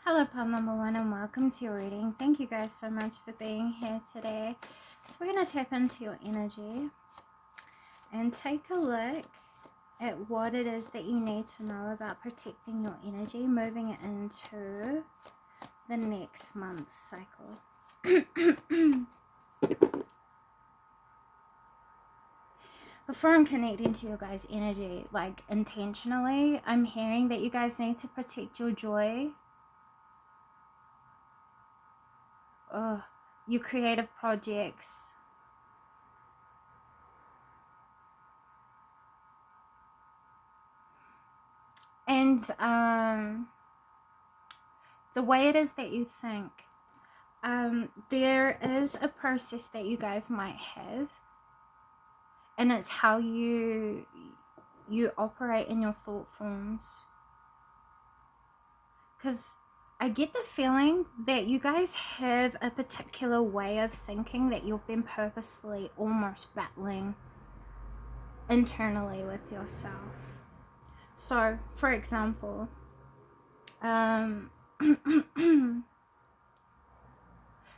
Hello, pal number one, and welcome to your reading. Thank you guys so much for being here today. So we're going to tap into your energy and take a look at what it is that you need to know about protecting your energy, moving it into the next month's cycle. Before I'm connecting to your guys' energy, like intentionally, I'm hearing that you guys need to protect your joy, your creative projects, and the way it is that you think. There is a process that you guys might have, and it's how you operate in your thought forms. Because I get the feeling that you guys have a particular way of thinking that you've been purposely almost battling internally with yourself. So, for example,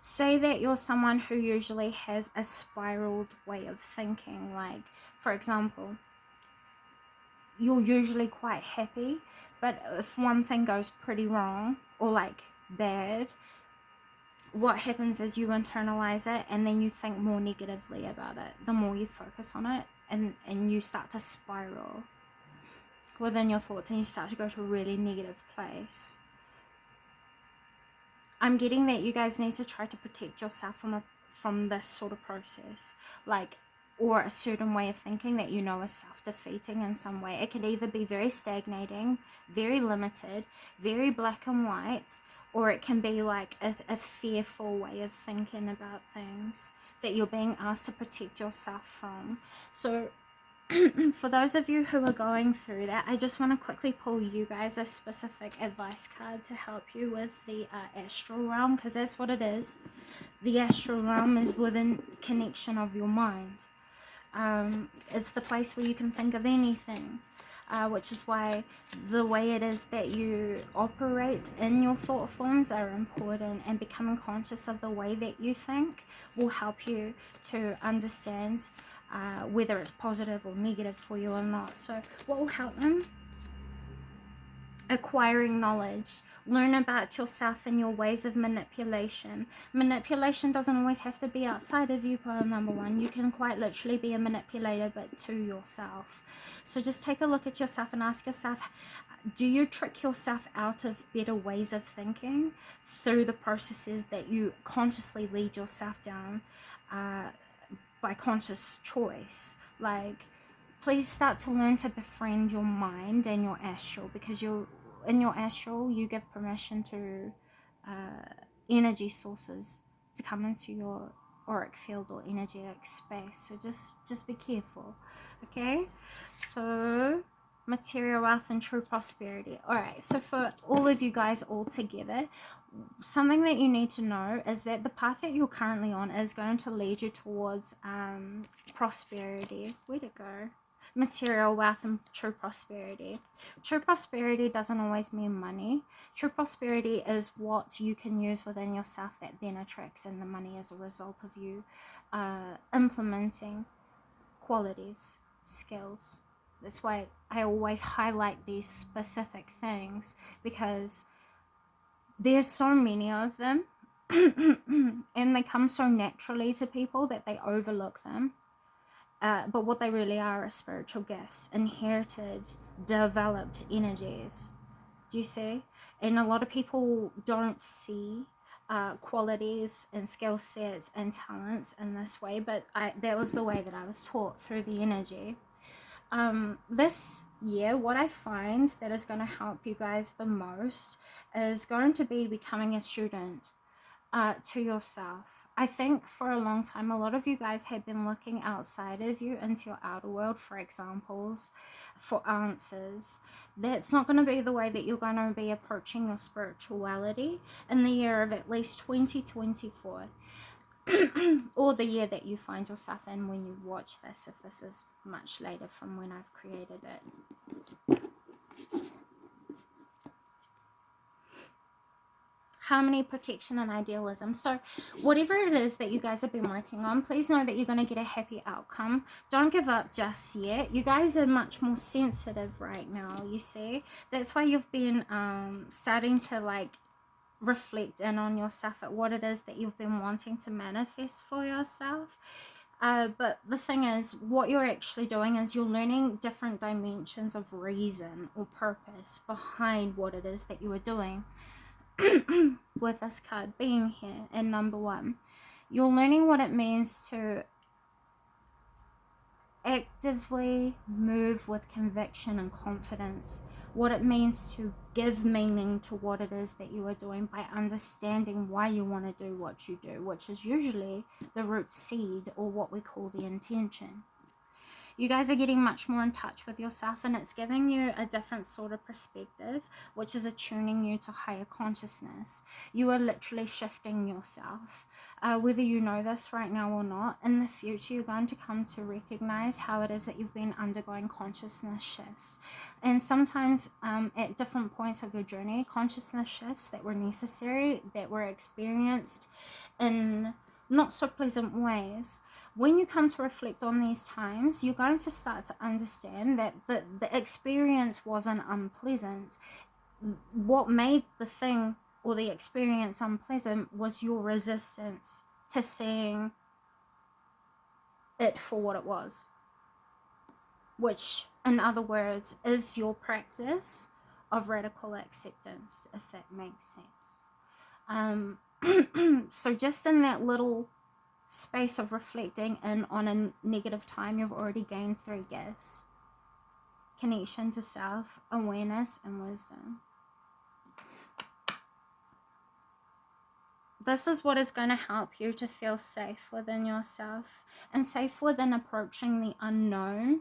say that you're someone who usually has a spiraled way of thinking. Like, for example, you're usually quite happy, but if one thing goes pretty wrong or like bad, what happens is you internalize it and then you think more negatively about it. The more you focus on it, and you start to spiral within your thoughts, and you start to go to a really negative place. I'm getting that you guys need to try to protect yourself from this sort of process, like, or a certain way of thinking that you know is self-defeating in some way. It could either be very stagnating, very limited, very black and white, or it can be like a fearful way of thinking about things that you're being asked to protect yourself from. So for those of you who are going through that, I just want to quickly pull you guys a specific advice card to help you with the astral realm, because that's what it is. The astral realm is within connection of your mind. It's the place where you can think of anything, which is why the way it is that you operate in your thought forms are important, and becoming conscious of the way that you think will help you to understand whether it's positive or negative for you or not. So what will help them? Acquiring knowledge. Learn about yourself and your ways of manipulation. Manipulation doesn't always have to be outside of you, pile number one. You can quite literally be a manipulator, but to yourself. So just take a look at yourself and ask yourself, do you trick yourself out of better ways of thinking through the processes that you consciously lead yourself down by conscious choice? Like, please start to learn to befriend your mind and your astral, because in your astral you give permission to energy sources to come into your auric field or energetic space. So just be careful, okay? So material wealth and true prosperity. All right, so for all of you guys all together, something that you need to know is that the path that you're currently on is going to lead you towards prosperity. Where'd it go? Material wealth and true prosperity. True prosperity doesn't always mean money. True prosperity is what you can use within yourself that then attracts in the money as a result of you implementing qualities, skills. That's why I always highlight these specific things, because there's so many of them and they come so naturally to people that they overlook them. But what they really are spiritual gifts, inherited, developed energies. Do you see? And a lot of people don't see qualities and skill sets and talents in this way, but that was the way that I was taught, through the energy. This year, what I find that is going to help you guys the most is going to be becoming a student to yourself. I think for a long time, a lot of you guys have been looking outside of you into your outer world for examples, for answers. That's not going to be the way that you're going to be approaching your spirituality in the year of at least 2024. Or the year that you find yourself in when you watch this, if this is much later from when I've created it. harmony, protection, and idealism. So whatever it is that you guys have been working on, please know that you're going to get a happy outcome. Don't give up just yet. You guys are much more sensitive right now, you see. That's why you've been starting to like reflect in on yourself at what it is that you've been wanting to manifest for yourself. But the thing is, what you're actually doing is you're learning different dimensions of reason or purpose behind what it is that you are doing. With this card being here in number 1, you're learning what it means to actively move with conviction and confidence, what it means to give meaning to what it is that you are doing by understanding why you want to do what you do, which is usually the root seed, or what we call the intention. You guys are getting much more in touch with yourself, and it's giving you a different sort of perspective, which is attuning you to higher consciousness. You are literally shifting yourself. Whether you know this right now or not, in the future you're going to come to recognize how it is that you've been undergoing consciousness shifts. And sometimes at different points of your journey, consciousness shifts that were necessary, that were experienced in not so pleasant ways. When you come to reflect on these times, you're going to start to understand that the experience wasn't unpleasant. What made the thing or the experience unpleasant was your resistance to seeing it for what it was, which, in other words, is your practice of radical acceptance, if that makes sense. So just in that little space of reflecting in on a negative time, you've already gained 3 gifts: connection to self, awareness, and wisdom. This is what is going to help you to feel safe within yourself, and safe within approaching the unknown,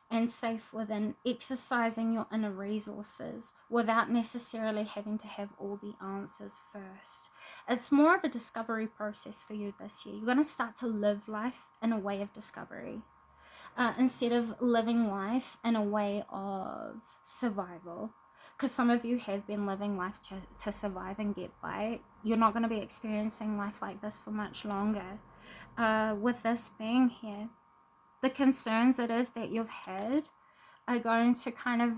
and safe within exercising your inner resources without necessarily having to have all the answers first. It's more of a discovery process for you this year. You're going to start to live life in a way of discovery, instead of living life in a way of survival. Because some of you have been living life to survive and get by. You're not going to be experiencing life like this for much longer. With this being here, the concerns it is that you've had are going to kind of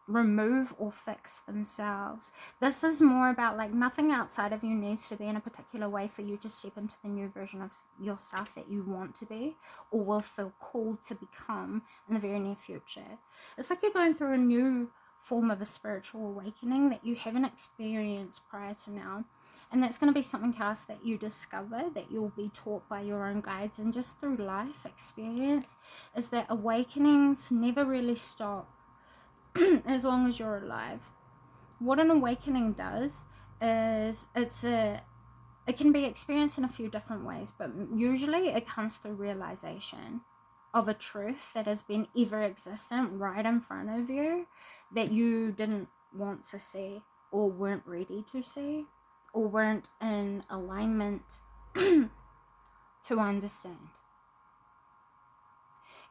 remove or fix themselves. This is more about like nothing outside of you needs to be in a particular way for you to step into the new version of yourself that you want to be or will feel called to become in the very near future. It's like you're going through a new form of a spiritual awakening that you haven't experienced prior to now, and that's going to be something else that you discover, that you'll be taught by your own guides and just through life experience, is that awakenings never really stop as long as you're alive. What an awakening does is it can be experienced in a few different ways, but usually it comes through realization of a truth that has been ever existent right in front of you that you didn't want to see or weren't ready to see or weren't in alignment to understand.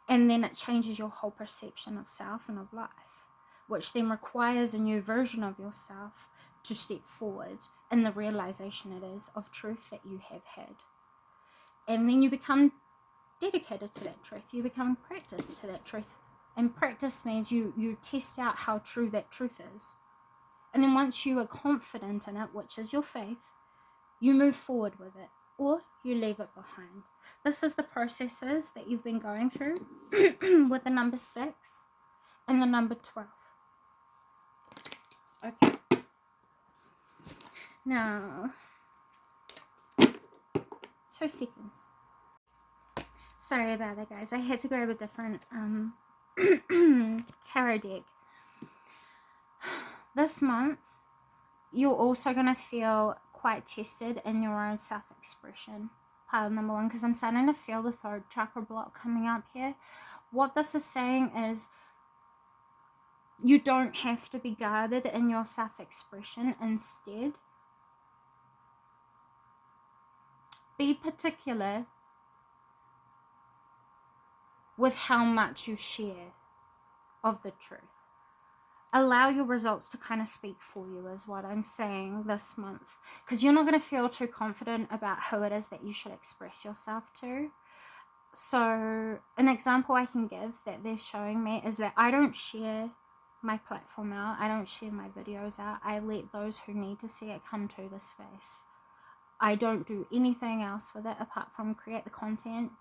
And then it changes your whole perception of self and of life, which then requires a new version of yourself to step forward in the realization it is of truth that you have had. And then you become dedicated to that truth. You become practiced to that truth. And practice means you test out how true that truth is. And then once you are confident in it, which is your faith, you move forward with it or you leave it behind. This is the processes that you've been going through with the number 6 and the number 12. Okay. Now, 2 seconds. Sorry about that, guys. I had to grab a different tarot deck. This month, you're also going to feel quite tested in your own self-expression. Pile number 1, because I'm starting to feel the throat chakra block coming up here. What this is saying is you don't have to be guarded in your self-expression. Instead, be particular with how much you share of the truth. allow your results to kind of speak for you is what I'm saying this month, because you're not going to feel too confident about who it is that you should express yourself to. So an example I can give that they're showing me is that I don't share my platform out. I don't share my videos out. I let those who need to see it come to the space. I don't do anything else with it apart from create the content,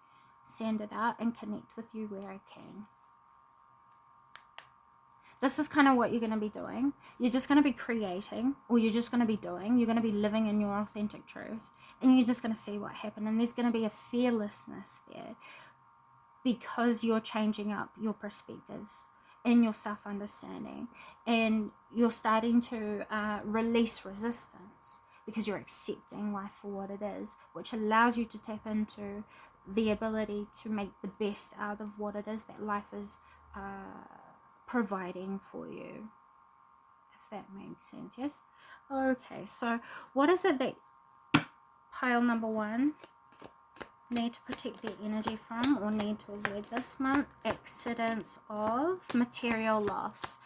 send it out, and connect with you where I can. This is kind of what you're going to be doing. You're just going to be creating, or you're just going to be doing. You're going to be living in your authentic truth, and you're just going to see what happens. And there's going to be a fearlessness there because you're changing up your perspectives and your self-understanding, and you're starting to release resistance because you're accepting life for what it is, which allows you to tap into the ability to make the best out of what it is that life is providing for you, if that makes sense. Yes. Okay, so what is it that pile number 1 need to protect their energy from or need to avoid this month? Accidents of material loss.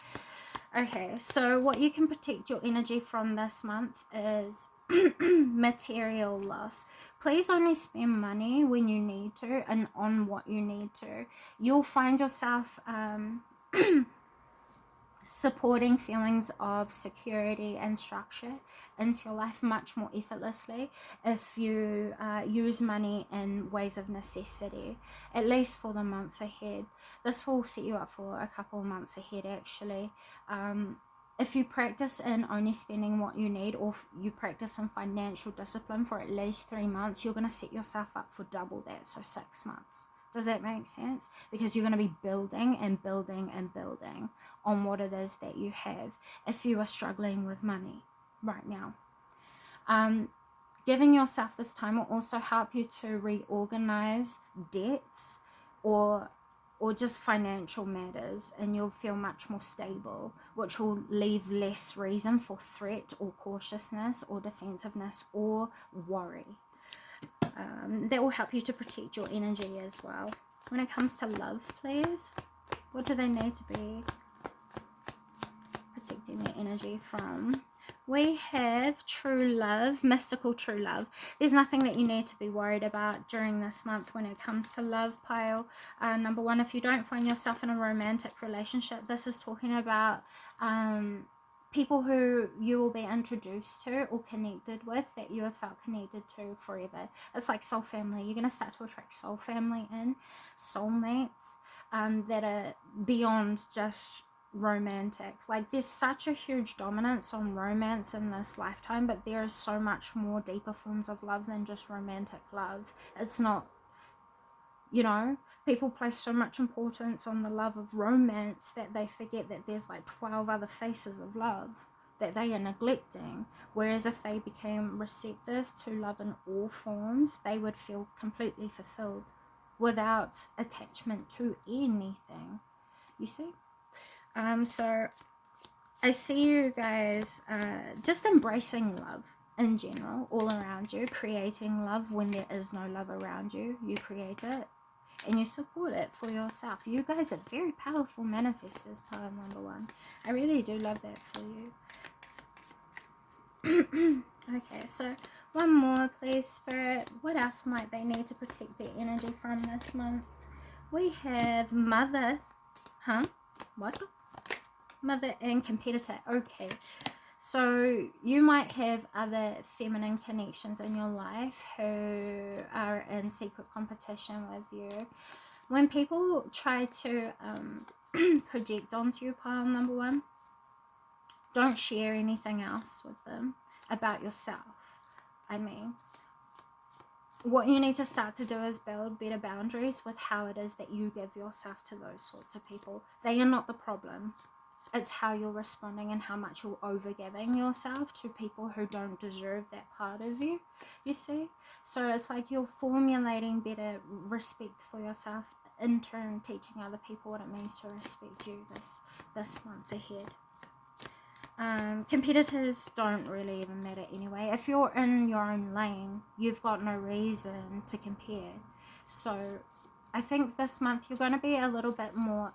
Okay, so what you can protect your energy from this month is material loss. Please only spend money when you need to and on what you need to. You'll find yourself supporting feelings of security and structure into your life much more effortlessly if you use money in ways of necessity, at least for the month ahead. This will set you up for a couple of months ahead, actually. If you practice in only spending what you need, or you practice in financial discipline for at least 3 months, you're going to set yourself up for double that, so 6 months. Does that make sense? Because you're going to be building and building and building on what it is that you have if you are struggling with money right now. Giving yourself this time will also help you to reorganize debts or just financial matters, and you'll feel much more stable, which will leave less reason for threat or cautiousness or defensiveness or worry. That will help you to protect your energy as well. When it comes to love, please, what do they need to be protecting their energy from? We have true love, mystical true love. There's nothing that you need to be worried about during this month when it comes to love, pile. Number 1, if you don't find yourself in a romantic relationship, this is talking about people who you will be introduced to or connected with that you have felt connected to forever. It's like soul family. You're going to start to attract soul family and soulmates that are beyond just romantic. Like, there's such a huge dominance on romance in this lifetime, but there is so much more deeper forms of love than just romantic love. It's not, you know, people place so much importance on the love of romance that they forget that there's like 12 other faces of love that they are neglecting. Whereas if they became receptive to love in all forms, they would feel completely fulfilled without attachment to anything, you see. So I see you guys just embracing love in general all around you, creating love when there is no love around you. You create it and you support it for yourself. You guys are very powerful manifestors, pile number 1. I really do love that for you. Okay, so one more, please, Spirit. What else might they need to protect their energy from this month? We have mother. What? Mother and competitor. Okay, so you might have other feminine connections in your life who are in secret competition with you. When people try to project onto you, pile number 1, don't share anything else with them about yourself. I mean, what you need to start to do is build better boundaries with how it is that you give yourself to those sorts of people. They are not the problem. It's how you're responding and how much you're overgiving yourself to people who don't deserve that part of you, you see. So it's like you're formulating better respect for yourself, in turn teaching other people what it means to respect you this month ahead. Competitors don't really even matter anyway. If you're in your own lane, you've got no reason to compare. So I think this month you're going to be a little bit more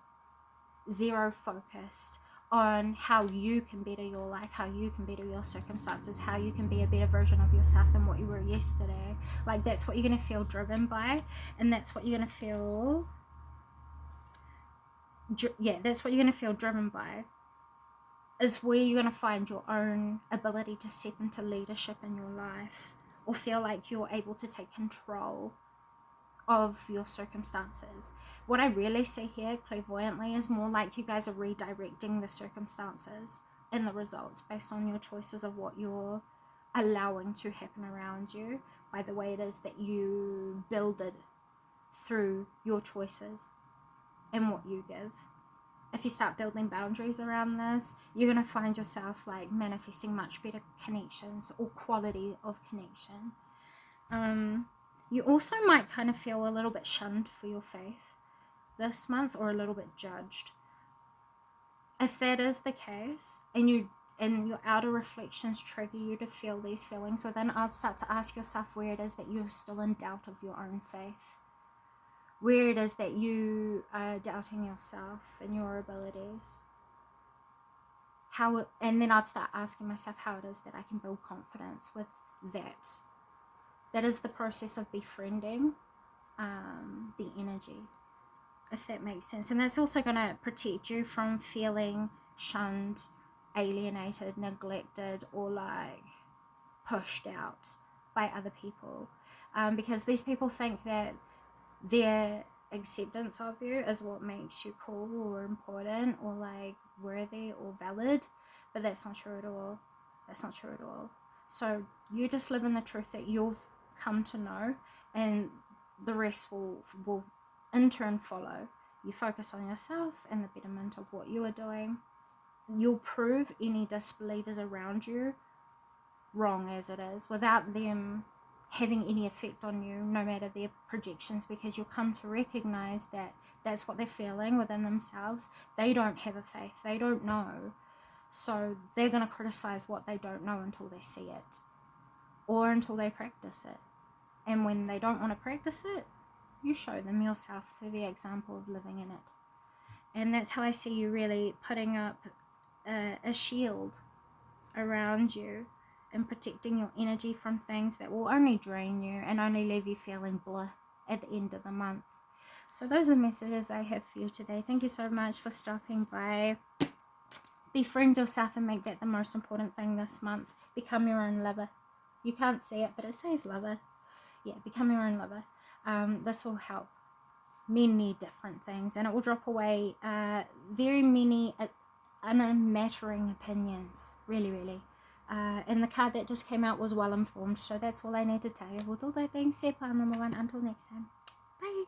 zero focused on how you can better your life, how you can better your circumstances, how you can be a better version of yourself than what you were yesterday. Like, that's what you're going to feel driven by, and that's what you're going to feel, that's what you're going to feel driven by, is where you're going to find your own ability to step into leadership in your life, or feel like you're able to take control of your circumstances. What I really see here clairvoyantly is more like you guys are redirecting the circumstances and the results based on your choices of what you're allowing to happen around you, by the way it is that you build it through your choices and what you give. If you start building boundaries around this, you're going to find yourself like manifesting much better connections or quality of connection. You also might kind of feel a little bit shunned for your faith this month, or a little bit judged. If that is the case, and your outer reflections trigger you to feel these feelings within, I'll start to ask yourself where it is that you're still in doubt of your own faith. Where it is that you are doubting yourself and your abilities. And then I'd start asking myself how it is that I can build confidence with that. That is the process of befriending the energy, if that makes sense. And that's also going to protect you from feeling shunned, alienated, neglected, or like pushed out by other people. Because these people think that their acceptance of you is what makes you cool or important or like worthy or valid, but that's not true at all. That's not true at all. So you just live in the truth that you've come to know, and the rest will in turn follow. You focus on yourself and the betterment of what you are doing. You'll prove any disbelievers around you wrong as it is, without them having any effect on you, no matter their projections, because you'll come to recognize that that's what they're feeling within themselves. They don't have a faith, they don't know, so they're going to criticize what they don't know until they see it, or until they practice it. And when they don't want to practice it, you show them yourself through the example of living in it. And that's how I see you really putting up a shield around you and protecting your energy from things that will only drain you and only leave you feeling blah at the end of the month. So those are the messages I have for you today. Thank you so much for stopping by. Befriend yourself and make that the most important thing this month. Become your own lover. You can't see it, but it says lover. Yeah, become your own lover. This will help many different things, and it will drop away very many unmattering opinions, really. And the card that just came out was well informed, so that's all I need to tell you. With all that being said, pile number 1, until next time, bye.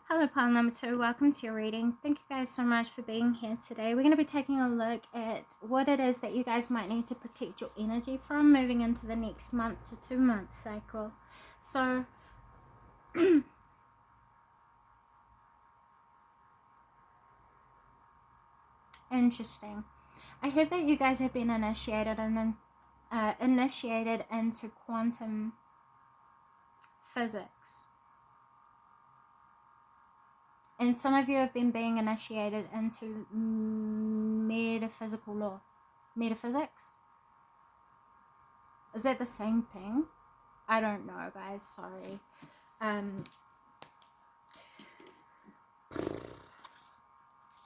Hello, pile number 2, welcome to your reading. Thank you guys so much for being here today. We're going to be taking a look at what it is that you guys might need to protect your energy from moving into the next month to 2 month cycle. So interesting. I heard that you guys have been initiated into quantum physics. And some of you have been being initiated into metaphysical law. Metaphysics? Is that the same thing? I don't know, guys. Sorry.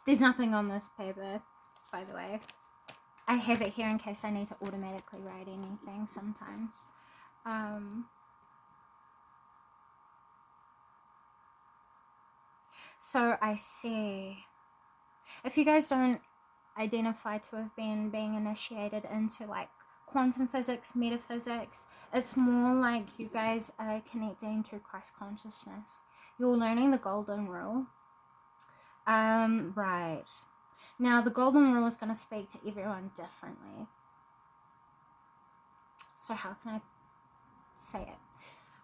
There's nothing on this paper, by the way. I have it here in case I need to automatically write anything sometimes. So I see. If you guys don't identify to have been being initiated into like quantum physics, metaphysics, it's more like you guys are connecting to Christ consciousness. You're learning the golden rule. Right. Now the golden rule is going to speak to everyone differently. So how can I say it?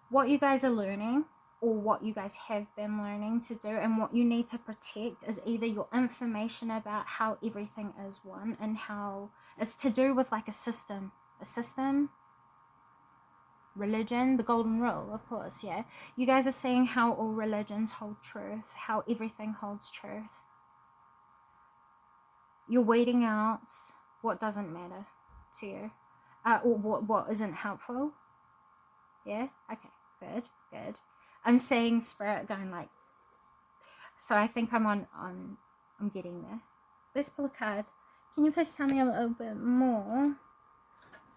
What you guys are learning, or what you guys have been learning to do, and what you need to protect is either your information about how everything is one, and how it's to do with like a system, religion, the golden rule, of course. Yeah, you guys are seeing how all religions hold truth, how everything holds truth. You're weeding out what doesn't matter to you, or what isn't helpful. Yeah? Okay, good. I'm seeing spirit going like, so I think I'm getting there. Let's pull a card. Can you please tell me a little bit more?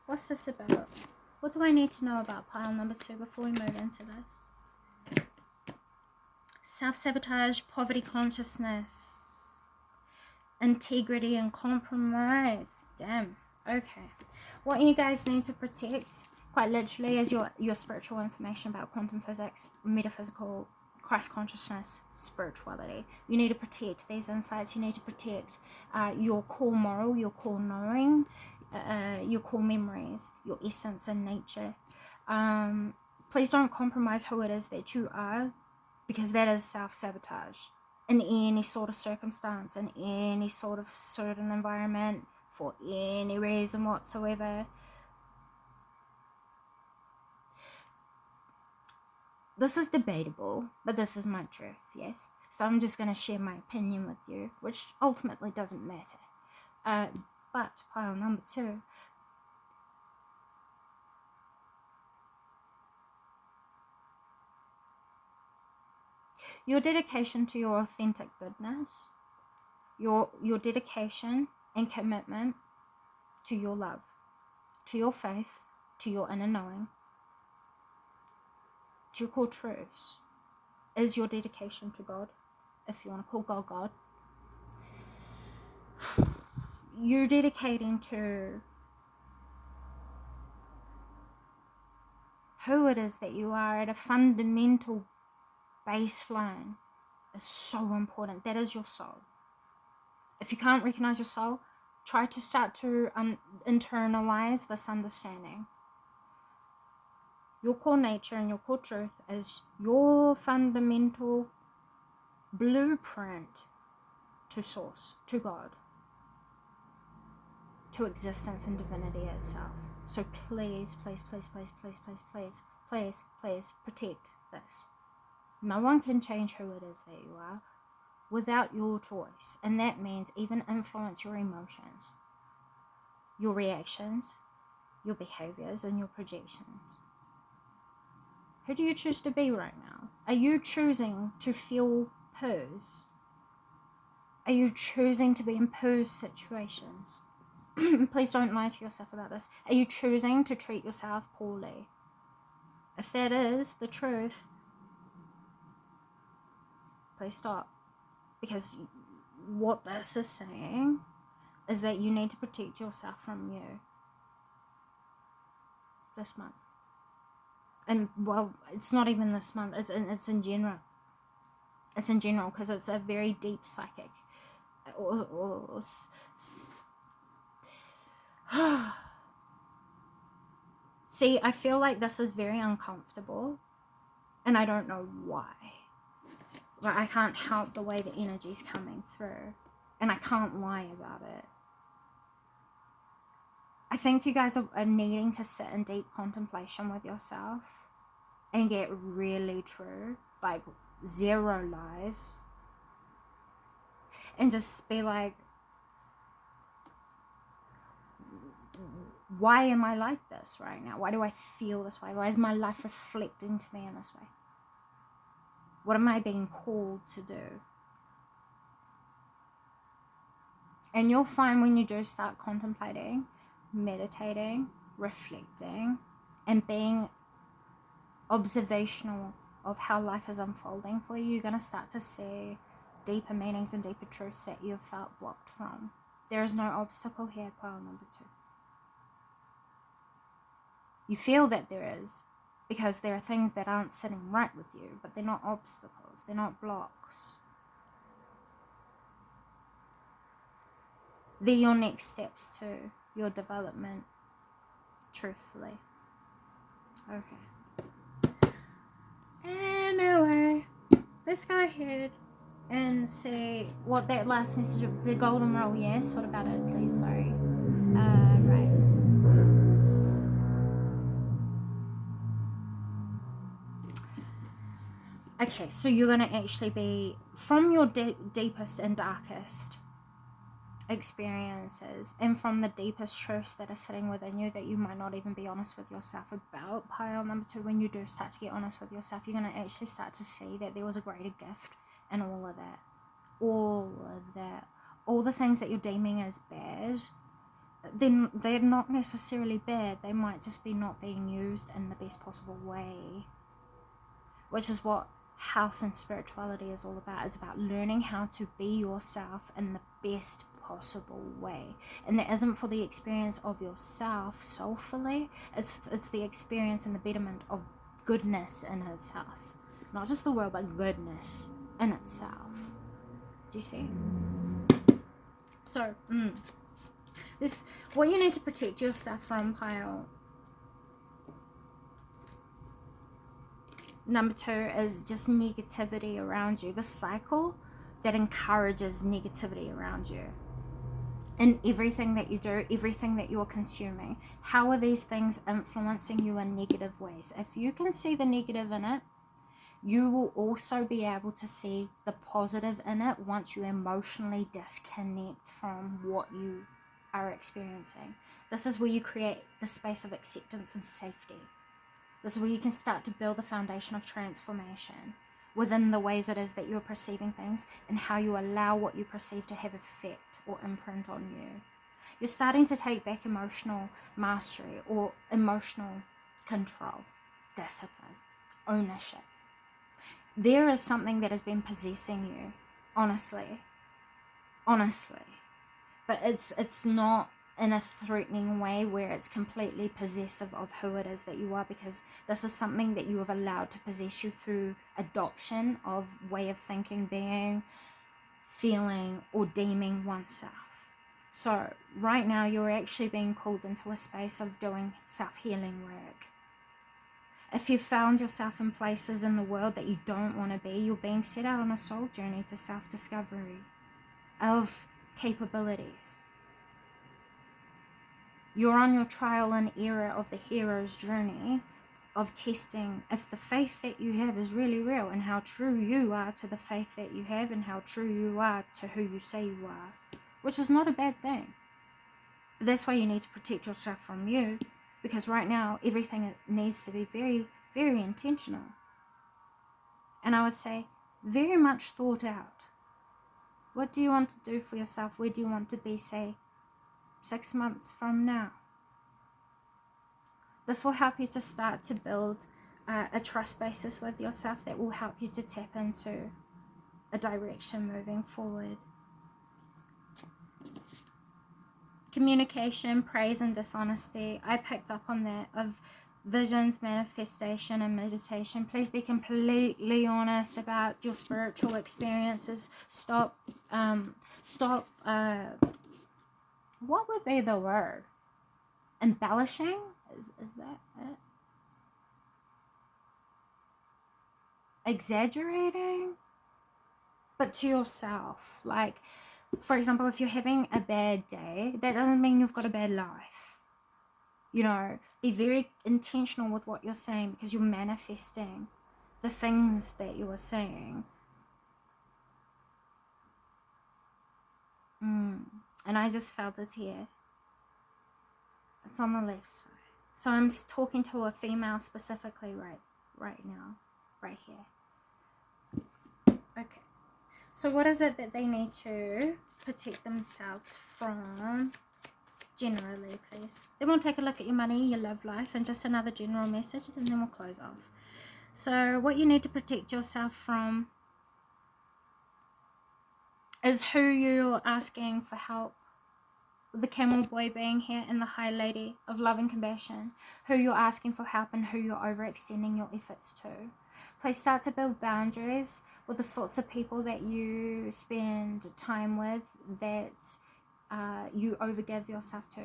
What's this about? What do I need to know about pile number 2 before we move into this? Self-sabotage, poverty consciousness, integrity and compromise. Damn. Okay. What you guys need to protect, quite literally, is your spiritual information about quantum physics, metaphysical, Christ consciousness, spirituality. You need to protect these insights. You need to protect your core moral, your core knowing, your core memories, your essence and nature. Please don't compromise who it is that you are, because that is self-sabotage in any sort of circumstance, in any sort of certain environment, for any reason whatsoever. This is debatable, but this is my truth, yes? So I'm just going to share my opinion with you, which ultimately doesn't matter. But pile number 2. Your dedication to your authentic goodness, your dedication and commitment to your love, to your faith, to your inner knowing, to your core truths, is your dedication to God, if you want to call God. You're dedicating to who it is that you are at a fundamental baseline is so important. That is your soul. If you can't recognize your soul, try to start to internalize this understanding. Your core nature and your core truth is your fundamental blueprint to source, to God, to existence and divinity itself. So please protect this. No one can change who it is that you are without your choice, and that means even influence your emotions, your reactions, your behaviors, and your projections. Who do you choose to be right now? Are you choosing to feel poos? Are you choosing to be in poos situations? Please don't lie to yourself about this. Are you choosing to treat yourself poorly? If that is the truth, please stop. Because what this is saying is that you need to protect yourself from you this month. And, well, it's not even this month. It's in general. It's in general, because it's a very deep psychic. See, I feel like this is very uncomfortable, and I don't know why. But I can't help the way the energy's coming through, and I can't lie about it. I think you guys are needing to sit in deep contemplation with yourself and get really true, like zero lies, and just be like, why am I like this right now? Why do I feel this way? Why is my life reflecting to me in this way? What am I being called to do? And you'll find when you do start contemplating, meditating, reflecting, and being observational of how life is unfolding for you, you're going to start to see deeper meanings and deeper truths that you've felt blocked from. There is no obstacle here, pile number 2. You feel that there is, because there are things that aren't sitting right with you, but they're not obstacles, they're not blocks. They're your next steps to your development, truthfully. Okay. Anyway, let's go ahead and see what that last message of the golden rule, yes, what about it, please? Sorry. Right. Okay, so you're going to actually be, from your deepest and darkest, experiences and from the deepest truths that are sitting within you that you might not even be honest with yourself about. Pile number 2, when you do start to get honest with yourself, you're going to actually start to see that there was a greater gift in all of that. All the things that you're deeming as bad, then they're not necessarily bad. They might just be not being used in the best possible way, which is what health and spirituality is all about. It's about learning how to be yourself in the best possible way, and that isn't for the experience of yourself soulfully. It's the experience and the betterment of goodness in itself, not just the world, but goodness in itself. Do you see? So this, what you need to protect yourself from, pile number 2, is just negativity around you. The cycle that encourages negativity around you in everything that you do, everything that you're consuming. How are these things influencing you in negative ways? If you can see the negative in it, you will also be able to see the positive in it once you emotionally disconnect from what you are experiencing. This is where you create the space of acceptance and safety. This is where you can start to build the foundation of transformation within the ways it is that you're perceiving things and how you allow what you perceive to have effect or imprint on you. You're starting to take back emotional mastery or emotional control, discipline, ownership. There is something that has been possessing you, honestly, but it's not in a threatening way where it's completely possessive of who it is that you are, because this is something that you have allowed to possess you through adoption of way of thinking, being, feeling, or deeming oneself. So right now you're actually being called into a space of doing self-healing work. If you've found yourself in places in the world that you don't want to be, you're being set out on a soul journey to self-discovery of capabilities. You're on your trial and error of the hero's journey of testing if the faith that you have is really real, and how true you are to the faith that you have, and how true you are to who you say you are, which is not a bad thing. But that's why you need to protect yourself from you, because right now everything needs to be very, very intentional. And I would say very much thought out. What do you want to do for yourself? Where do you want to be, say, 6 months from now? This will help you to start to build a trust basis with yourself that will help you to tap into a direction moving forward. Communication, praise, and dishonesty. I picked up on that, of visions, manifestation, and meditation. Please be completely honest about your spiritual experiences. Stop, what would be the word? Embellishing? Is that it? Exaggerating? But to yourself. Like, for example, if you're having a bad day, that doesn't mean you've got a bad life. You know, be very intentional with what you're saying, because you're manifesting the things that you are saying. And I just felt it here. It's on the left side. So I'm talking to a female specifically right now, right here. Okay. So what is it that they need to protect themselves from generally, please? Then we'll take a look at your money, your love life, and just another general message, and then we'll close off. So what you need to protect yourself from is who you're asking for help. The camel boy being here, and the high lady of love and compassion, who you're asking for help and who you're overextending your efforts to. Please start to build boundaries with the sorts of people that you spend time with, that you overgive yourself to.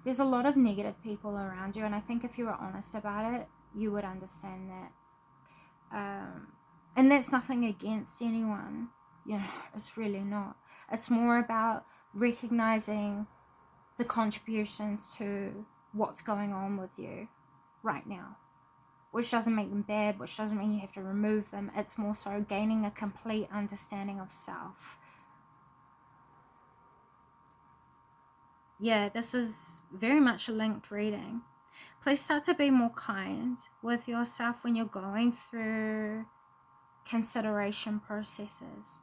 There's a lot of negative people around you, and I think if you were honest about it, you would understand that. And that's nothing against anyone, you know, it's really not. It's more about recognizing the contributions to what's going on with you right now, which doesn't make them bad, which doesn't mean you have to remove them. It's more so gaining a complete understanding of self. yeah, this is very much a linked reading. Please start to be more kind with yourself when you're going through consideration processes.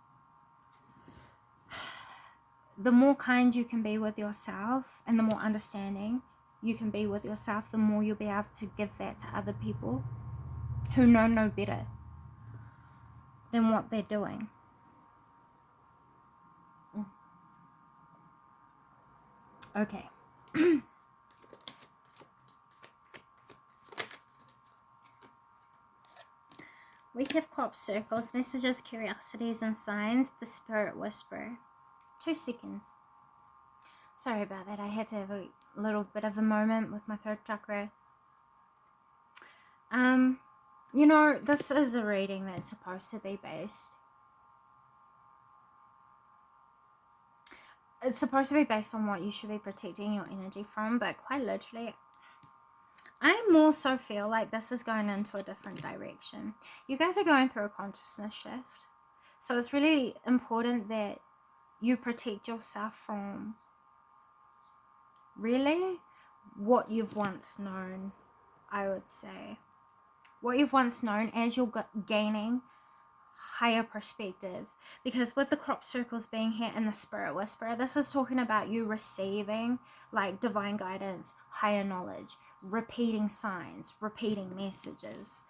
The more kind you can be with yourself and the more understanding you can be with yourself, the more you'll be able to give that to other people who know no better than what they're doing. Okay. We have crop circles, messages, curiosities, and signs. The Spirit Whisperer. 2 seconds. Sorry about that. I had to have a little bit of a moment with my third chakra. You know, this is a reading that's supposed to be based. It's supposed to be based on what you should be protecting your energy from, but quite literally, I more so feel like this is going into a different direction. You guys are going through a consciousness shift. So it's really important that you protect yourself from really what you've once known, I would say. What you've once known as you're gaining higher perspective. Because with the crop circles being here and the Spirit Whisperer, this is talking about you receiving like divine guidance, higher knowledge, repeating signs, repeating messages,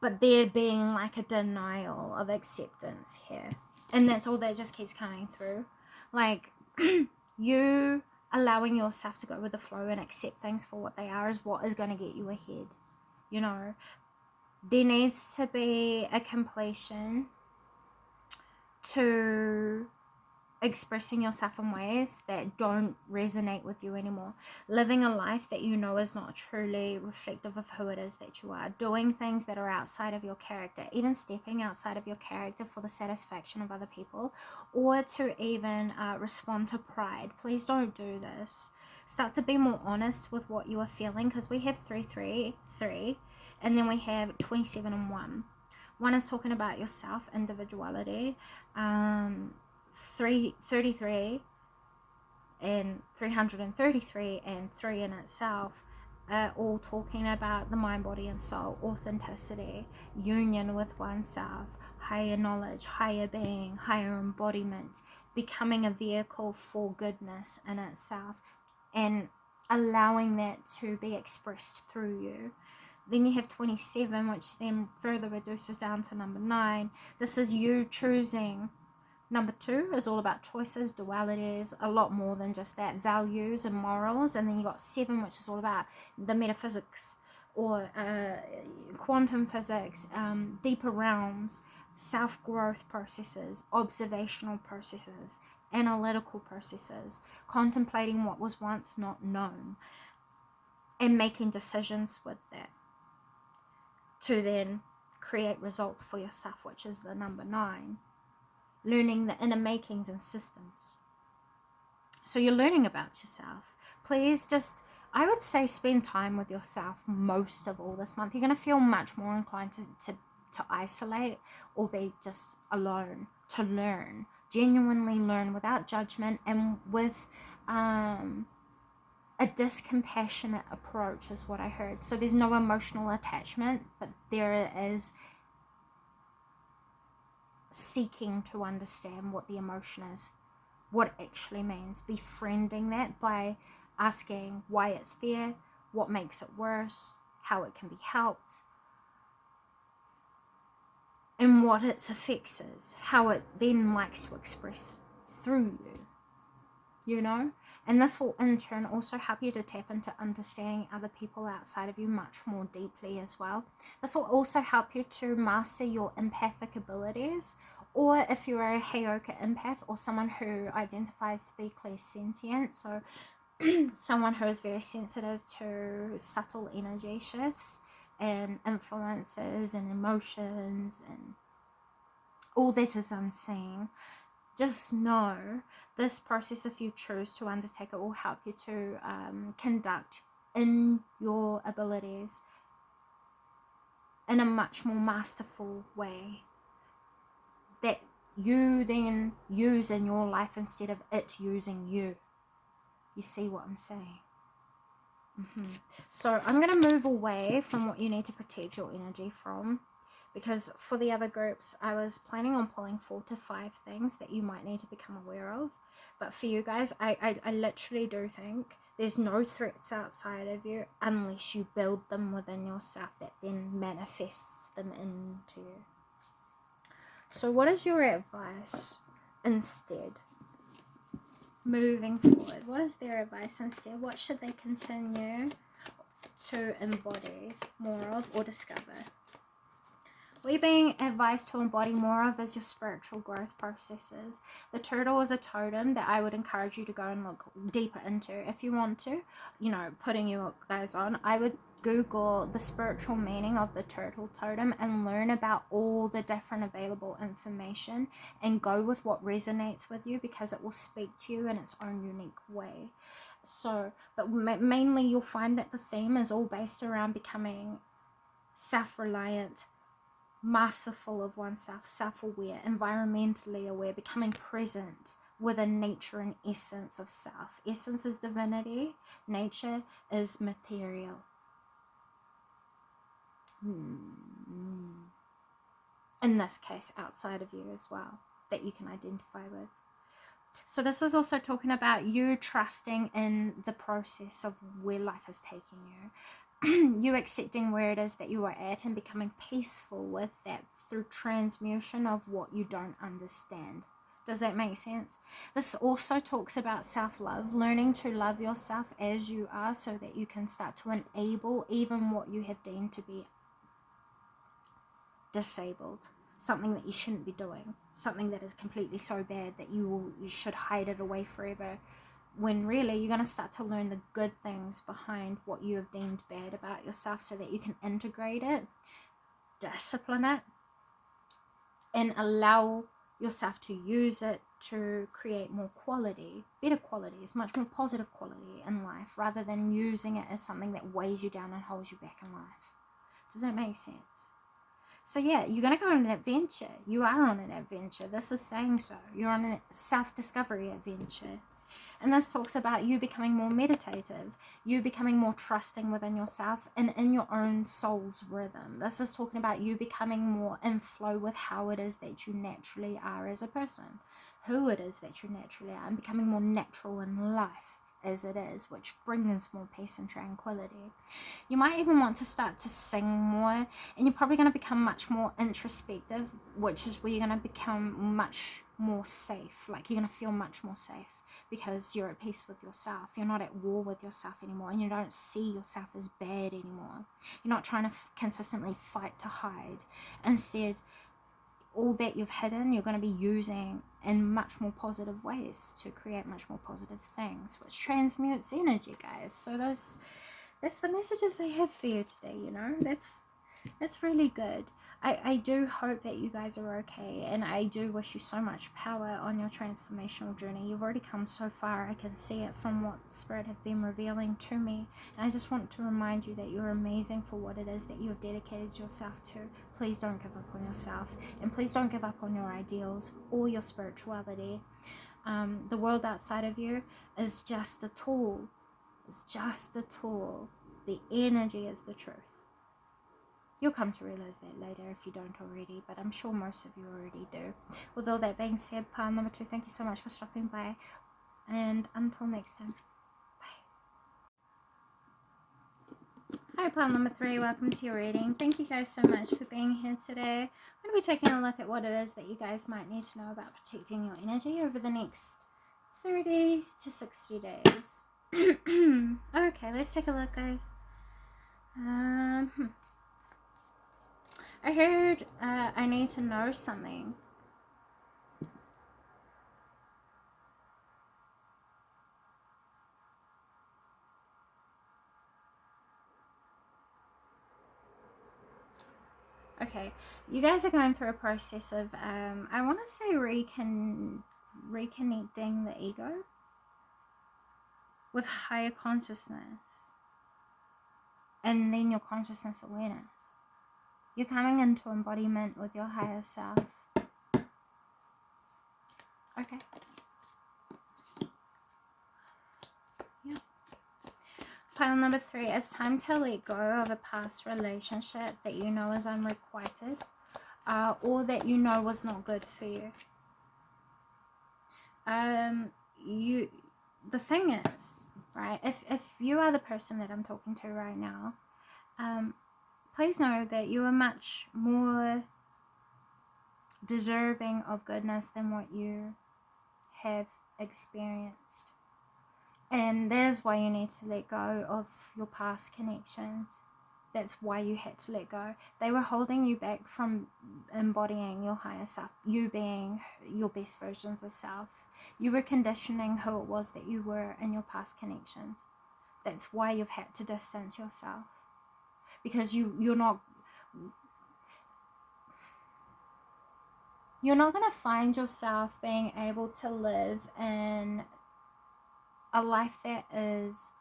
but there being like a denial of acceptance here. And that's all that just keeps coming through. Like you allowing yourself to go with the flow and accept things for what they are is what is going to get you ahead. You know, there needs to be a completion to expressing yourself in ways that don't resonate with you anymore. Living a life that you know is not truly reflective of who it is that you are. Doing things that are outside of your character. Even stepping outside of your character for the satisfaction of other people. Or to even respond to pride. Please don't do this. Start to be more honest with what you are feeling. Because we have 333. And then we have 27 and 1. 1 is talking about yourself, individuality. 33 and 333 and 3 in itself are all talking about the mind, body, and soul, authenticity, union with oneself, higher knowledge, higher being, higher embodiment, becoming a vehicle for goodness in itself, and allowing that to be expressed through you. Then you have 27, which then further reduces down to number 9. This is you choosing. Number 2 is all about choices, dualities, a lot more than just that, values and morals. And then you got 7, which is all about the metaphysics or quantum physics, deeper realms, self-growth processes, observational processes, analytical processes, contemplating what was once not known, and making decisions with that to then create results for yourself, which is the number 9. Learning the inner makings and systems. So you're learning about yourself. Please just, I would say, spend time with yourself most of all this month. You're going to feel much more inclined to isolate or be just alone, to learn, genuinely learn without judgment and with a discompassionate approach is what I heard. So there's no emotional attachment, but there is seeking to understand what the emotion is, what it actually means, befriending that by asking why it's there, what makes it worse, how it can be helped, and what its effects is, how it then likes to express through you, you know? And this will in turn also help you to tap into understanding other people outside of you much more deeply as well. This will also help you to master your empathic abilities, or if you're a Heyoka empath or someone who identifies to be clairsentient, so someone who is very sensitive to subtle energy shifts and influences and emotions and all that is unseen. Just know this process, if you choose to undertake it, will help you to conduct in your abilities in a much more masterful way that you then use in your life instead of it using you. You see what I'm saying? So I'm going to move away from what you need to protect your energy from, because for the other groups, I was planning on pulling 4 to 5 things that you might need to become aware of. But for you guys, I literally do think there's no threats outside of you unless you build them within yourself that then manifests them into you. So what is your advice instead? Moving forward, what is their advice instead? What should they continue to embody more of or discover? What you're being advised to embody more of is your spiritual growth processes. The turtle is a totem that I would encourage you to go and look deeper into. If you want to, you know, putting you guys on, I would Google the spiritual meaning of the turtle totem and learn about all the different available information and go with what resonates with you, because it will speak to you in its own unique way. So, but mainly you'll find that the theme is all based around becoming self-reliant, masterful of oneself, self-aware, environmentally aware, becoming present within nature and essence of self. Essence is divinity, nature is material. In this case, outside of you as well, that you can identify with. So this is also talking about you trusting in the process of where life is taking you. You accepting where it is that you are at and becoming peaceful with that through transmutation of what you don't understand. Does that make sense? This also talks about self-love, learning to love yourself as you are so that you can start to enable even what you have deemed to be disabled, something that you shouldn't be doing, something that is completely so bad that you should hide it away forever, when really you're going to start to learn the good things behind what you have deemed bad about yourself so that you can integrate it, discipline it, and allow yourself to use it to create more quality, better qualities, much more positive quality in life, rather than using it as something that weighs you down and holds you back in life. Does that make sense? So yeah, you're going to go on an adventure. You are on an adventure. This is saying so. You're on a self-discovery adventure. And this talks about you becoming more meditative, you becoming more trusting within yourself and in your own soul's rhythm. This is talking about you becoming more in flow with how it is that you naturally are as a person, who it is that you naturally are, and becoming more natural in life as it is, which brings more peace and tranquility. You might even want to start to sing more, and you're probably going to become much more introspective, which is where you're going to become much more safe. Like you're going to feel much more safe because you're at peace with yourself. You're not at war with yourself anymore, and you don't see yourself as bad anymore. You're not trying to consistently fight to hide. Instead, all that you've hidden, you're going to be using in much more positive ways to create much more positive things, which transmutes energy, guys. So that's the messages I have for you today, you know. That's really good. I do hope that you guys are okay, and I do wish you so much power on your transformational journey. You've already come so far. I can see it from what Spirit have been revealing to me, and I just want to remind you that you're amazing for what it is that you have dedicated yourself to. Please don't give up on yourself, and please don't give up on your ideals or your spirituality. The world outside of you is just a tool. It's just a tool. The energy is the truth. You'll come to realize that later if you don't already, but I'm sure most of you already do. With all that being said, pile number 2, thank you so much for stopping by, and until next time, bye. Hi, pile number 3, welcome to your reading. Thank you guys so much for being here today. I'm going to be taking a look at what it is that you guys might need to know about protecting your energy over the next 30 to 60 days. Okay, let's take a look, guys. I heard I need to know something. Okay, you guys are going through a process of, I want to say reconnecting the ego with higher consciousness, and then your consciousness awareness. You're coming into embodiment with your higher self. Okay. Pile number 3, it's time to let go of a past relationship that you know is unrequited, or that you know was not good for you. The thing is, right, if you are the person that I'm talking to right now, please know that you are much more deserving of goodness than what you have experienced. And that is why you need to let go of your past connections. That's why you had to let go. They were holding you back from embodying your higher self, you being your best versions of self. You were conditioning who it was that you were in your past connections. That's why you've had to distance yourself. Because you're not going to find yourself being able to live in a life that is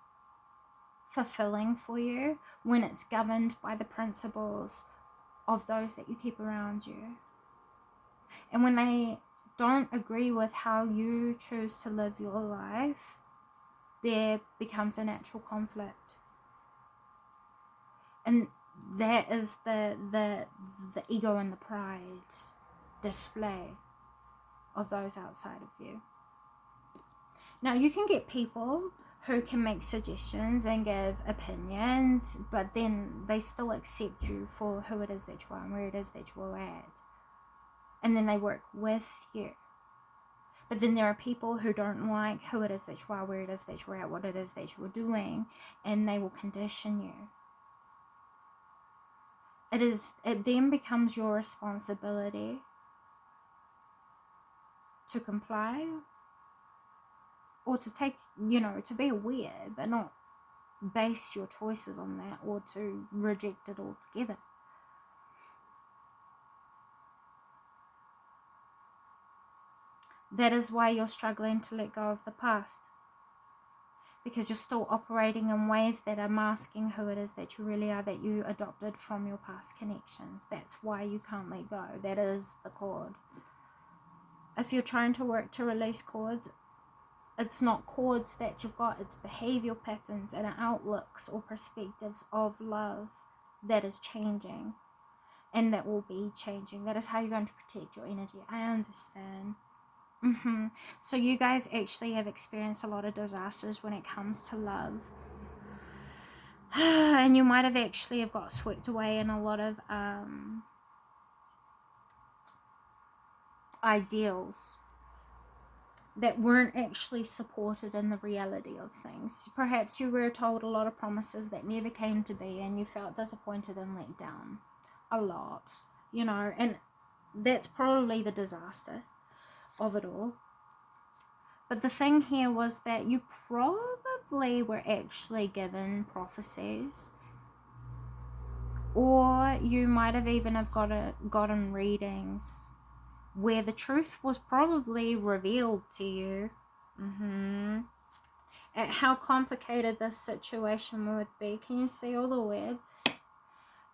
fulfilling for you when it's governed by the principles of those that you keep around you. And when they don't agree with how you choose to live your life, there becomes a natural conflict. And that is the ego and the pride display of those outside of you. Now, you can get people who can make suggestions and give opinions, but then they still accept you for who it is that you are and where it is that you are at. And then they work with you. But then there are people who don't like who it is that you are, where it is that you are at, what it is that you are doing, and they will condition you. It then becomes your responsibility to comply, or to take, to be aware, but not base your choices on that, or to reject it altogether. That is why you're struggling to let go of the past. Because you're still operating in ways that are masking who it is that you really are, that you adopted from your past connections. That's why you can't let go. That is the cord. If you're trying to work to release cords, it's not cords that you've got, it's behavior patterns and outlooks or perspectives of love that is changing, and that will be changing. That is how you're going to protect your energy. I understand. So you guys actually have experienced a lot of disasters when it comes to love. And you might have actually got swept away in a lot of ideals that weren't actually supported in the reality of things. Perhaps you were told a lot of promises that never came to be, and you felt disappointed and let down a lot, and that's probably the disaster of it all. But the thing here was that you probably were actually given prophecies, or you might have even gotten readings where the truth was probably revealed to you. At how complicated this situation would be. Can you see all the webs?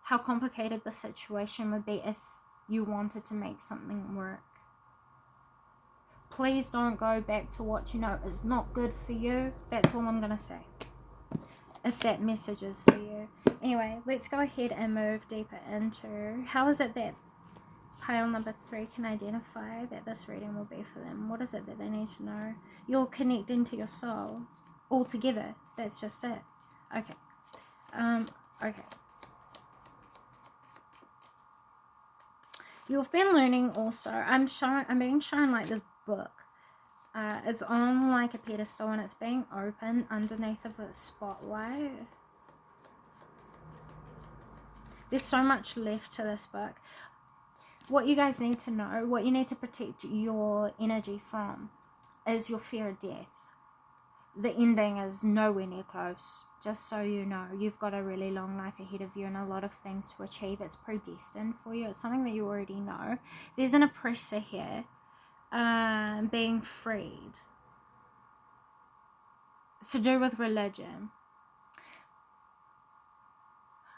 How complicated the situation would be if you wanted to make something work. Please don't go back to what you know is not good for you. That's all I'm going to say, if that message is for you. Anyway, let's go ahead and move deeper into how is it that pile number 3 can identify that this reading will be for them. What is it that they need to know? You're connecting to your soul altogether. That's just it. Okay. Okay. You've been learning also. I'm being shown like this book. It's on like a pedestal and it's being opened underneath of a spotlight. There's so much left to this book. What you guys need to know, what you need to protect your energy from, is your fear of death. The ending is nowhere near close. Just so you know, you've got a really long life ahead of you and a lot of things to achieve. It's predestined for you. It's something that you already know. There's an oppressor here being freed. It's to do with religion.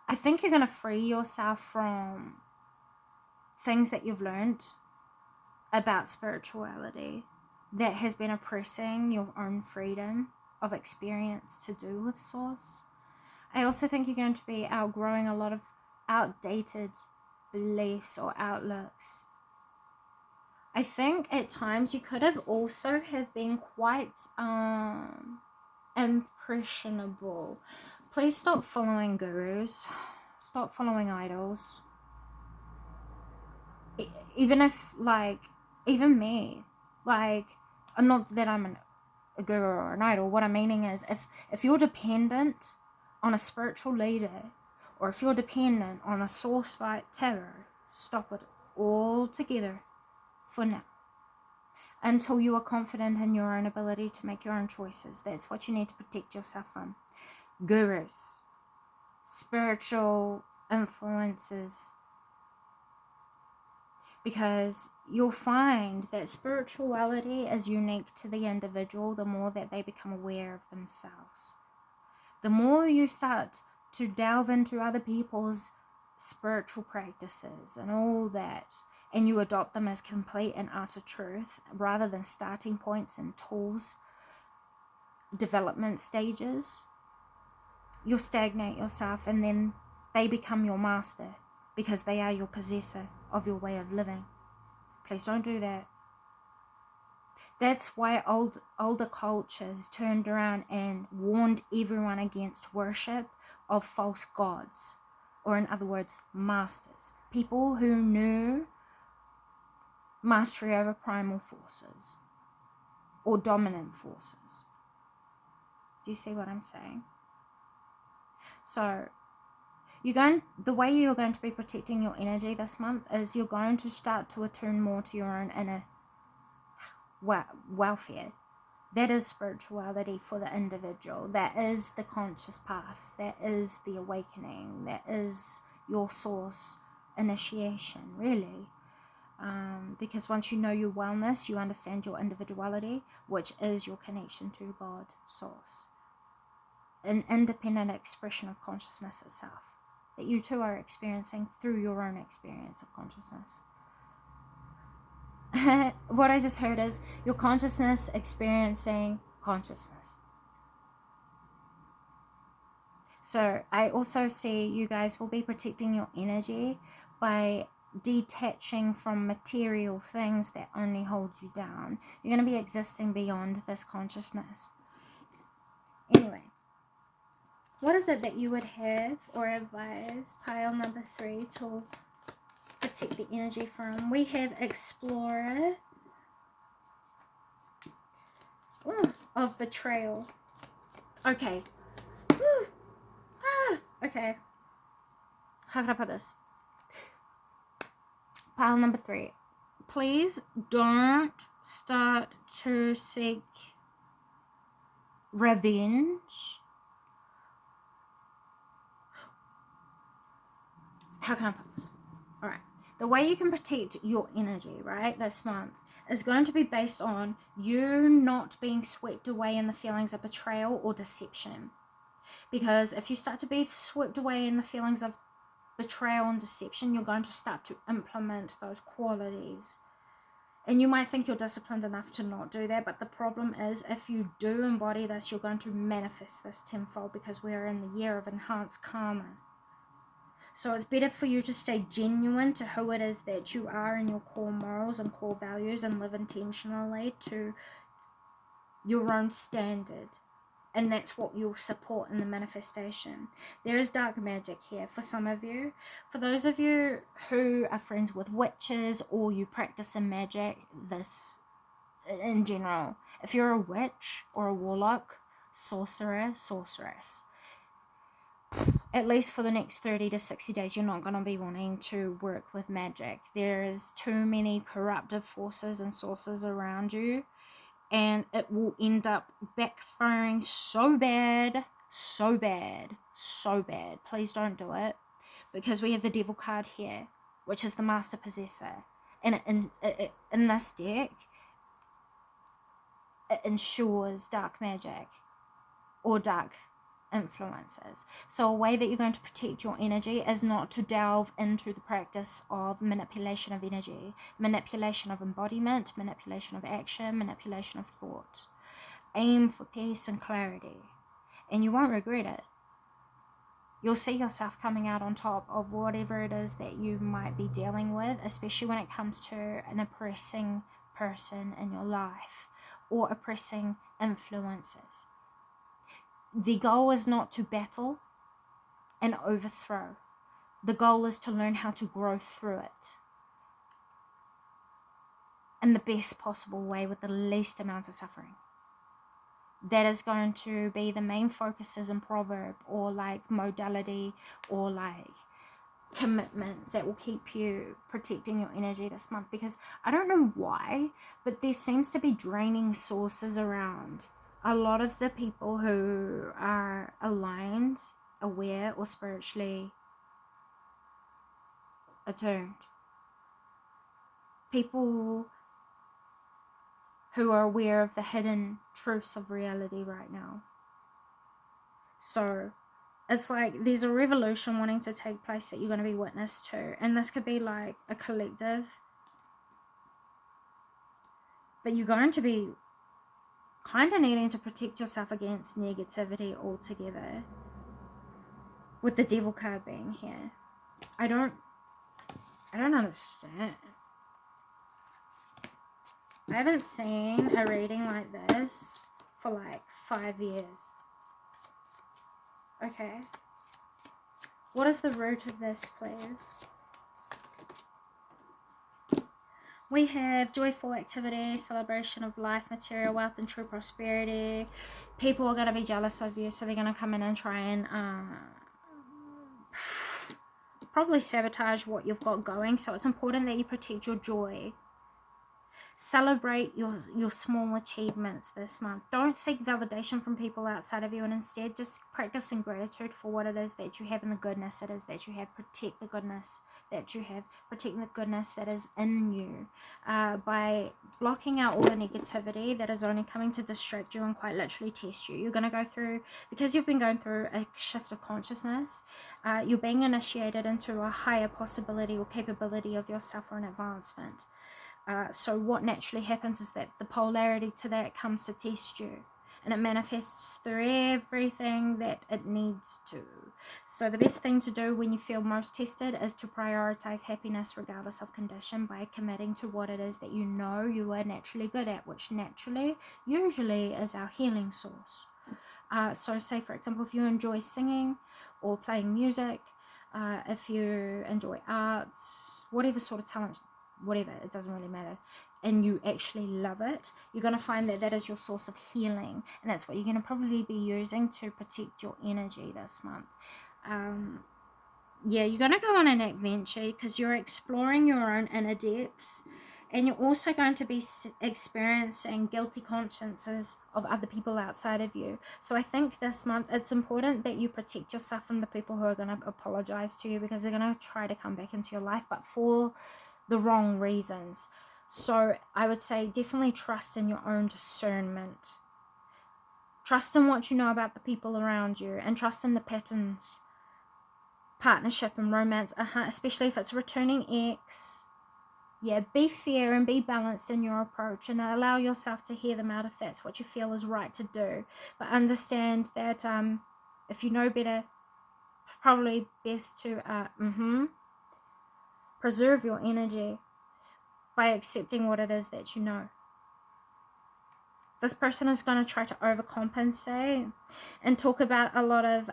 I think you're going to free yourself from things that you've learned about spirituality that has been oppressing your own freedom of experience to do with Source. I also think you're going to be outgrowing a lot of outdated beliefs or outlooks. I think at times you could have also have been quite impressionable. Please stop following gurus. Stop following idols. Even if, like, even me, like, not that I'm a guru or an idol. What I'm meaning is, if you're dependent on a spiritual leader, or if you're dependent on a source like tarot, stop it altogether for now, until you are confident in your own ability to make your own choices. That's what you need to protect yourself from. Gurus, spiritual influences, because you'll find that spirituality is unique to the individual the more that they become aware of themselves. The more you start to delve into other people's spiritual practices and all that, and you adopt them as complete and utter truth rather than starting points and tools, development stages, you'll stagnate yourself, and then they become your master because they are your possessor of your way of living. Please don't do that. That's why older cultures turned around and warned everyone against worship of false gods, or in other words, masters. People who knew mastery over primal forces or dominant forces. Do you see what I'm saying? So the way you're going to be protecting your energy this month is you're going to start to attune more to your own inner welfare. That is spirituality for the individual. That is the conscious path. That is the awakening. That is your source initiation, really. Because once you know your wellness, you understand your individuality, which is your connection to God, source. An independent expression of consciousness itself that you too are experiencing through your own experience of consciousness. What I just heard is your consciousness experiencing consciousness. So I also see you guys will be protecting your energy by detaching from material things that only hold you down. You're going to be existing beyond this consciousness. Anyway, what is it that you would have or advise pile number 3 to protect the energy from? We have Explorer of Betrayal. Okay. Okay. How can I put this? Pile number 3. Please don't start to seek revenge. How can I put this? Alright. The way you can protect your energy, right, this month is going to be based on you not being swept away in the feelings of betrayal or deception. Because if you start to be swept away in the feelings of betrayal and deception, you're going to start to implement those qualities. And you might think you're disciplined enough to not do that, but the problem is if you do embody this, you're going to manifest this tenfold, because we are in the year of enhanced karma. So it's better for you to stay genuine to who it is that you are in your core morals and core values, and live intentionally to your own standard. And that's what you'll support in the manifestation. There is dark magic here for some of you. For those of you who are friends with witches or you practice in magic, this in general, if you're a witch or a warlock, sorcerer, sorceress, at least for the next 30 to 60 days, you're not going to be wanting to work with magic. There's too many corruptive forces and sources around you, and it will end up backfiring so bad. Please don't do it, because we have the Devil card here, which is the Master Possessor. And in this deck, it ensures dark magic or dark influences. So a way that you're going to protect your energy is not to delve into the practice of manipulation of energy, manipulation of embodiment, manipulation of action, manipulation of thought. Aim for peace and clarity, and you won't regret it. you'll see yourself coming out on top of whatever it is that you might be dealing with, especially when it comes to an oppressing person in your life or oppressing influences. The goal is not to battle and overthrow. The goal is to learn how to grow through it in the best possible way with the least amount of suffering. That is going to be the main focuses in proverb, or like modality, or like commitment that will keep you protecting your energy this month. Because I don't know why, but there seems to be draining sources around a lot of the people who are aligned, aware, or spiritually attuned. People who are aware of the hidden truths of reality right now. So it's like there's a revolution wanting to take place that you're going to be witness to. And this could be like a collective. But you're going to be kind of needing to protect yourself against negativity altogether. With the devil card being here. I don't understand. I haven't seen a reading like this for like 5 years. Okay. What is the root of this, please? We have joyful activity, celebration of life, material wealth, and true prosperity. People are going to be jealous of you, so they're going to come in and try and probably sabotage what you've got going. So it's important that you protect your joy. Celebrate your small achievements this month. Don't seek validation from people outside of you, and instead just practice in gratitude for what it is that you have and the goodness it is that you have. Protect the goodness that you have. Protect the goodness that is in you by blocking out all the negativity that is only coming to distract you and quite literally test you. You're going to go through, because you've been going through a shift of consciousness, you're being initiated into a higher possibility or capability of yourself for an advancement. So what naturally happens is that the polarity to that comes to test you, and it manifests through everything that it needs to. So the best thing to do when you feel most tested is to prioritize happiness regardless of condition by committing to what it is that you know you are naturally good at, which naturally usually is our healing source. So say for example, if you enjoy singing or playing music, if you enjoy arts, whatever sort of talent, whatever, it doesn't really matter, and you actually love it, you're going to find that that is your source of healing, and that's what you're going to probably be using to protect your energy this month. Yeah, you're going to go on an adventure because you're exploring your own inner depths, and you're also going to be experiencing guilty consciences of other people outside of you. So I think this month it's important that you protect yourself from the people who are going to apologize to you, because they're going to try to come back into your life, but for the wrong reasons. So I would say definitely trust in your own discernment. Trust in what you know about the people around you, and trust in the patterns, partnership and romance, especially if it's a returning ex. Yeah, be fair and be balanced in your approach, and allow yourself to hear them out if that's what you feel is right to do. But understand that if you know better, probably best to preserve your energy by accepting what it is that you know. This person is going to try to overcompensate and talk about a lot of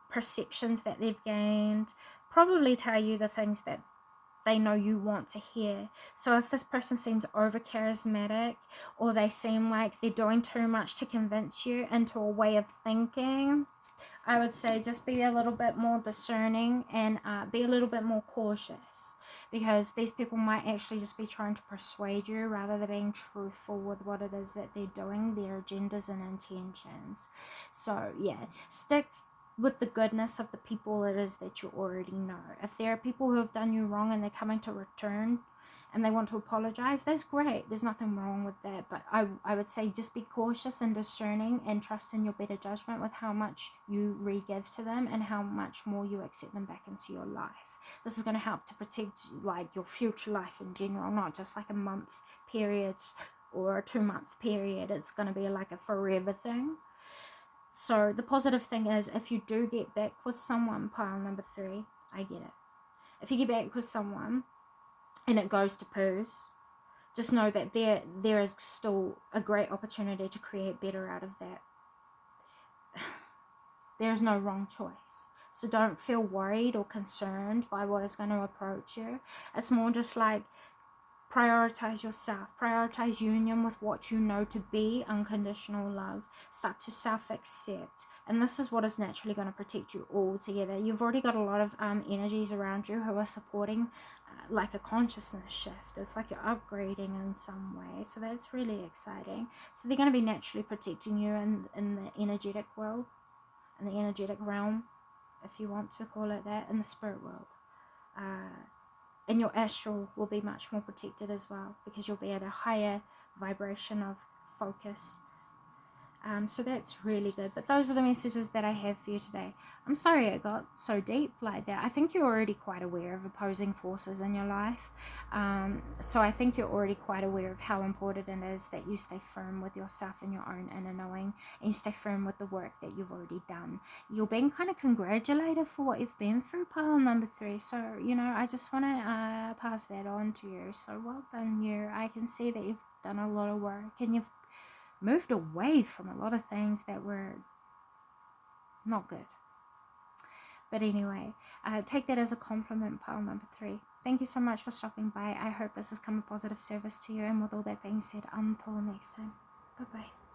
perceptions that they've gained, probably tell you the things that they know you want to hear. So if this person seems over charismatic, or they seem like they're doing too much to convince you into a way of thinking, I would say just be a little bit more discerning and be a little bit more cautious, because these people might actually just be trying to persuade you rather than being truthful with what it is that they're doing, their agendas and intentions. So yeah, stick with the goodness of the people it is that you already know. If there are people who have done you wrong and they're coming to return and they want to apologize, that's great. There's nothing wrong with that. But I would say just be cautious and discerning, and trust in your better judgment with how much you re-give to them and how much more you accept them back into your life. This is going to help to protect like your future life in general, not just like a month period or a 2-month period. It's going to be like a forever thing. So the positive thing is, if you do get back with someone, pile number 3, I get it. If you get back with someone and it goes to poos, just know that there is still a great opportunity to create better out of that. There is no wrong choice. So don't feel worried or concerned by what is going to approach you. It's more just like, prioritize yourself. Prioritize union with what you know to be unconditional love. Start to self-accept. And this is what is naturally going to protect you all together. You've already got a lot of energies around you who are supporting like a consciousness shift. It's like you're upgrading in some way. So that's really exciting. So they're going to be naturally protecting you in the energetic world, in the energetic realm, if you want to call it that, in the spirit world. And your astral will be much more protected as well, because you'll be at a higher vibration of focus. So that's really good. But those are the messages that I have for you today. I'm sorry it got so deep like that. I think you're already quite aware of opposing forces in your life. So I think you're already quite aware of how important it is that you stay firm with yourself and your own inner knowing, and you stay firm with the work that you've already done. You're being kind of congratulated for what you've been through, pile number 3. So, you know, I just want to pass that on to you. So well done, you. I can see that you've done a lot of work, and you've moved away from a lot of things that were not good. But anyway, take that as a compliment, pile number 3. Thank you so much for stopping by. I hope this has come a positive service to you. And with all that being said, until next time, bye-bye.